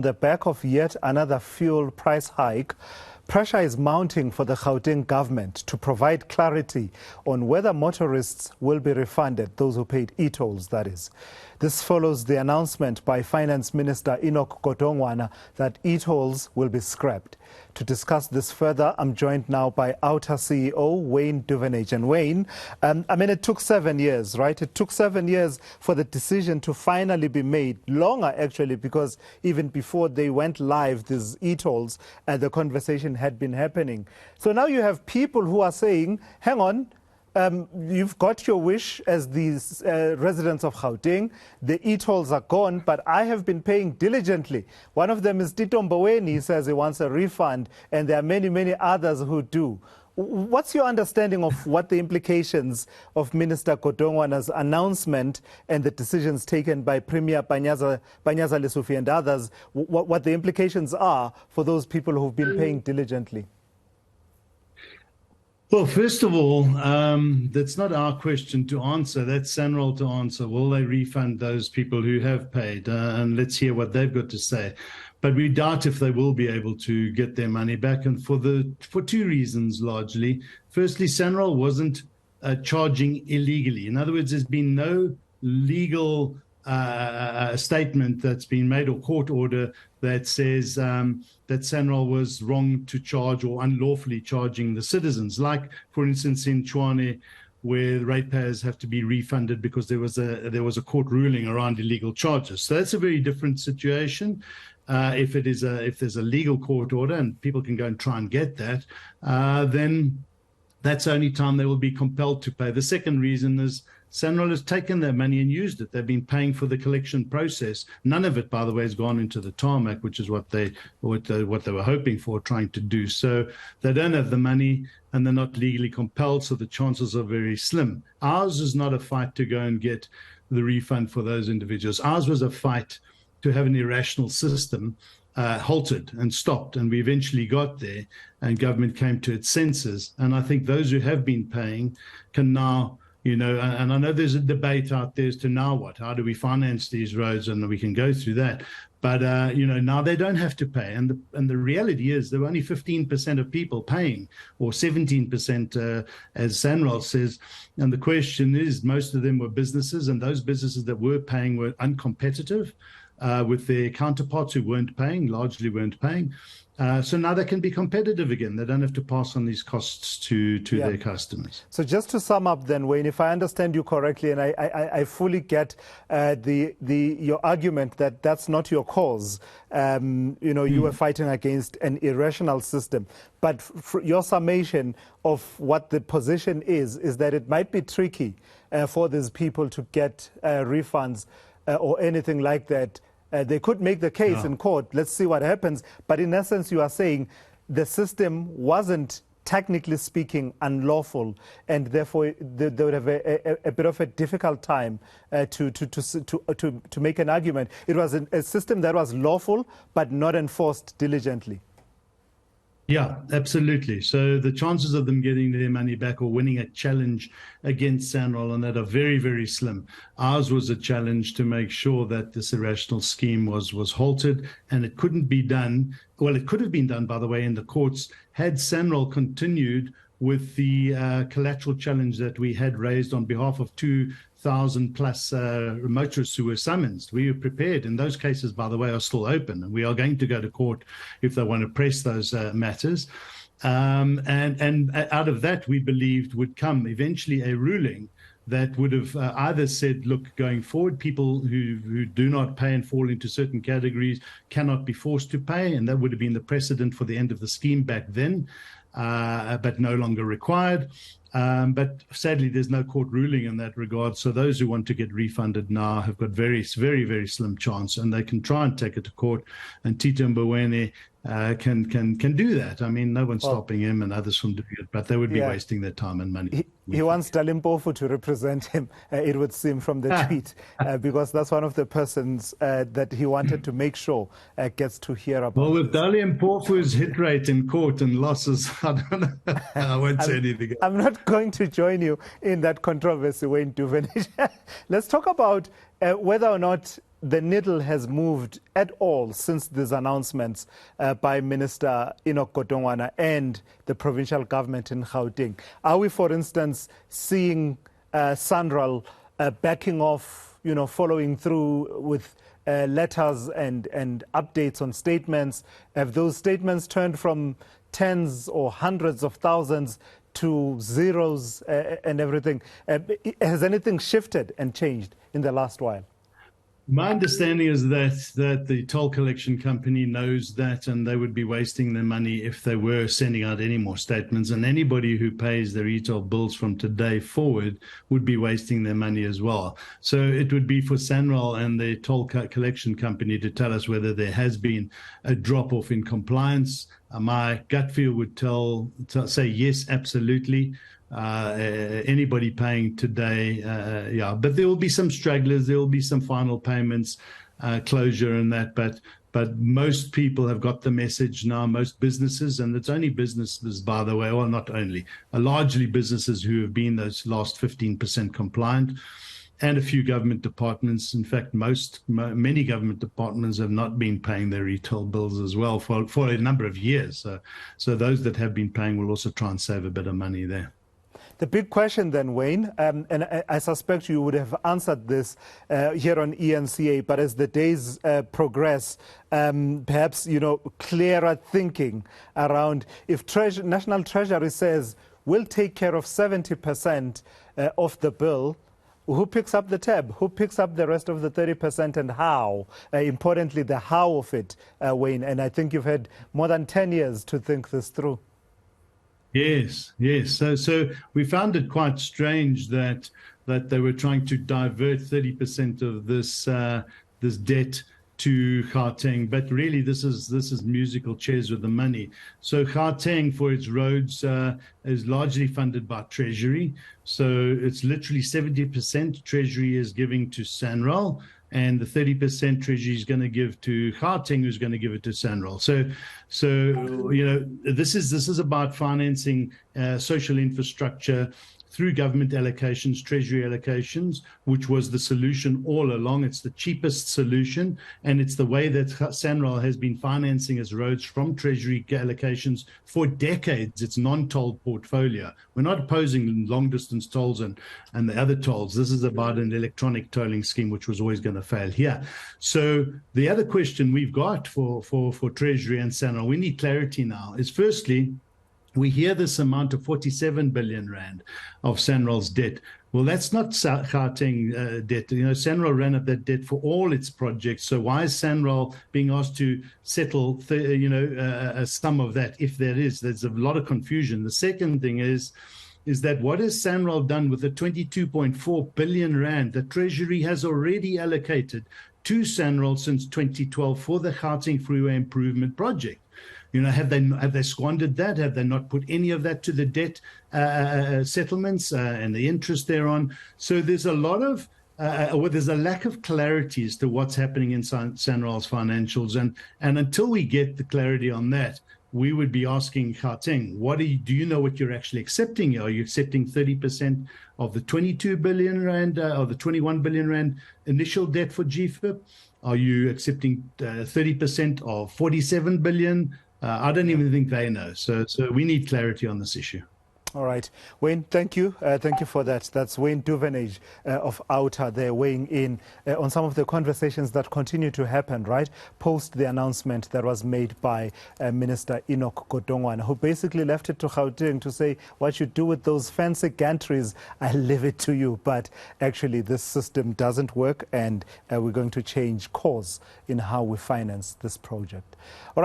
The back of yet another fuel price hike, pressure is mounting for the Gauteng government to provide clarity on whether motorists will be refunded, those who paid e-tolls, that is. This follows the announcement by Finance Minister Enoch Godongwana that e-tolls will be scrapped. To discuss this further, I'm joined now by OUTA CEO Wayne Duvenage. And Wayne, it took 7 years, right? It took 7 years for the decision to finally be made. Longer, actually, because even before they went live, these e-tolls, the conversation had been happening. So now you have people who are saying, hang on, you've got your wish as these residents of Gauteng. The e-tolls are gone, but I have been paying diligently. One of them is Tito Mboweni. He says he wants a refund, and there are many, many others who do. What's your understanding of what the implications of Minister Godongwana's announcement and the decisions taken by Premier Panyaza Lesufi and others, what the implications are for those people who've been paying diligently? Well, first of all, that's not our question to answer. That's SANRAL to answer. Will they refund those people who have paid? And let's hear what they've got to say. But we doubt if they will be able to get their money back, and for two reasons largely. Firstly, SANRAL wasn't charging illegally. In other words, there's been no legal statement that's been made or court order that says that SANRAL was wrong to charge or unlawfully charging the citizens, like, for instance, in Tshwane, where ratepayers have to be refunded because there was a court ruling around illegal charges. So that's a very different situation. If there's a legal court order and people can go and try and get that, then that's the only time they will be compelled to pay. The second reason is SANRAL has taken their money and used it. They've been paying for the collection process. None of it, by the way, has gone into the tarmac, which is what they were hoping for, trying to do. So they don't have the money and they're not legally compelled, so the chances are very slim. Ours is not a fight to go and get the refund for those individuals. Ours was a fight to have an irrational system halted and stopped, and we eventually got there, and government came to its senses. And I think those who have been paying can now, and I know there's a debate out there as to now what, how do we finance these roads, and we can go through that. But, now they don't have to pay. And the reality is there were only 15% of people paying, or 17%, as SANRAL says. And the question is, most of them were businesses, and those businesses that were paying were uncompetitive with their counterparts who largely weren't paying. So now they can be competitive again. They don't have to pass on these costs to their customers. So just to sum up then, Wayne, if I understand you correctly, and I fully get your argument that that's not your cause. You were fighting against an irrational system. But your summation of what the position is that it might be tricky for these people to get refunds or anything like that. They could make the case in court. Let's see what happens. But in essence, you are saying the system wasn't, technically speaking, unlawful, and therefore they would have a bit of a difficult time to make an argument. It was a system that was lawful but not enforced diligently. Yeah, absolutely. So the chances of them getting their money back or winning a challenge against SANRAL on that are very, very slim. Ours was a challenge to make sure that this irrational scheme was halted, and it couldn't be done. Well, it could have been done, by the way, in the courts had SANRAL continued with the collateral challenge that we had raised on behalf of 2,000 plus motorists who were summoned. We were prepared, and those cases, by the way, are still open, and we are going to go to court if they want to press those matters. And out of that, we believed would come eventually a ruling that would have either said, look, going forward, people who do not pay and fall into certain categories cannot be forced to pay, and that would have been the precedent for the end of the scheme back then. But no longer required. But sadly, there's no court ruling in that regard. So those who want to get refunded now have got very, very, very slim chance, and they can try and take it to court. And Tito Mboweni can do that. I mean, no one's stopping him and others from doing it, but they would be wasting their time and money. He wants Dalimpofu to represent him, it would seem from the tweet, because that's one of the persons that he wanted to make sure gets to hear about. Well, with Dalimpofu's hit rate in court and losses, I don't know. I won't say anything. I'm not going to join you in that controversy, Wayne Duvenage. Let's talk about whether or not the needle has moved at all since these announcements by Minister Enoch Godongwana and the provincial government in Gauteng? Are we, for instance, seeing SANRAL backing off, following through with letters and updates on statements? Have those statements turned from tens or hundreds of thousands to zeros and everything? Has anything shifted and changed in the last while? My understanding is that the toll collection company knows that, and they would be wasting their money if they were sending out any more statements. And anybody who pays their e-toll bills from today forward would be wasting their money as well. So it would be for SANRAL and the toll collection company to tell us whether there has been a drop-off in compliance. My gut feel would say yes, absolutely. Anybody paying today, but there will be some stragglers, there will be some final payments, closure and that, but most people have got the message now, most businesses, and it's only businesses, by the way, or not only, largely businesses who have been those last 15% compliant, and a few government departments. In fact, many government departments have not been paying their e-toll bills as well for a number of years. So those that have been paying will also try and save a bit of money there. The big question then, Wayne, and I suspect you would have answered this here on eNCA, but as the days progress, perhaps, clearer thinking around if National Treasury says we'll take care of 70% of the bill, who picks up the tab? Who picks up the rest of the 30% and how? Importantly, the how of it, Wayne, and I think you've had more than 10 years to think this through. Yes. So we found it quite strange that they were trying to divert 30% of this debt to Gauteng, but really this is musical chairs with the money. So Gauteng, for its roads, is largely funded by Treasury. So it's literally 70% Treasury is giving to SANRAL, and the 30% Treasury is going to give to Gauteng, who's going to give it to SANRAL. So this is about financing social infrastructure through government allocations, Treasury allocations, which was the solution all along. It's the cheapest solution, and it's the way that SANRAL has been financing its roads from Treasury allocations for decades. It's non-toll portfolio. We're not opposing long-distance tolls and the other tolls. This is about an electronic tolling scheme, which was always going to fail here. So the other question we've got for Treasury and SANRAL, we need clarity now, is firstly, we hear this amount of 47 billion rand of SANRAL's debt. Well, that's not Gauteng debt. SANRAL ran up that debt for all its projects. So why is SANRAL being asked to settle, some of that? If there's a lot of confusion. The second thing is that what has SANRAL done with the 22.4 billion rand that Treasury has already allocated to SANRAL since 2012 for the Gauteng Freeway Improvement Project? Have they squandered that? Have they not put any of that to the debt settlements and the interest thereon? So there's a lot of there's a lack of clarity as to what's happening in SANRAL's financials, and until we get the clarity on that, we would be asking Gauteng, do you know what you're actually accepting? Are you accepting 30% of the 22 billion rand or the 21 billion rand initial debt for GFIP? Are you accepting 30% of 47 billion? I don't even think they know. So we need clarity on this issue. All right. Wayne, thank you. Thank you for that. That's Wayne Duvenage of OUTA there weighing in on some of the conversations that continue to happen, right, post the announcement that was made by Minister Enoch Godongwana, who basically left it to Gauteng to say, what you do with those fancy gantries, I leave it to you. But actually, this system doesn't work, and we're going to change course in how we finance this project. All right.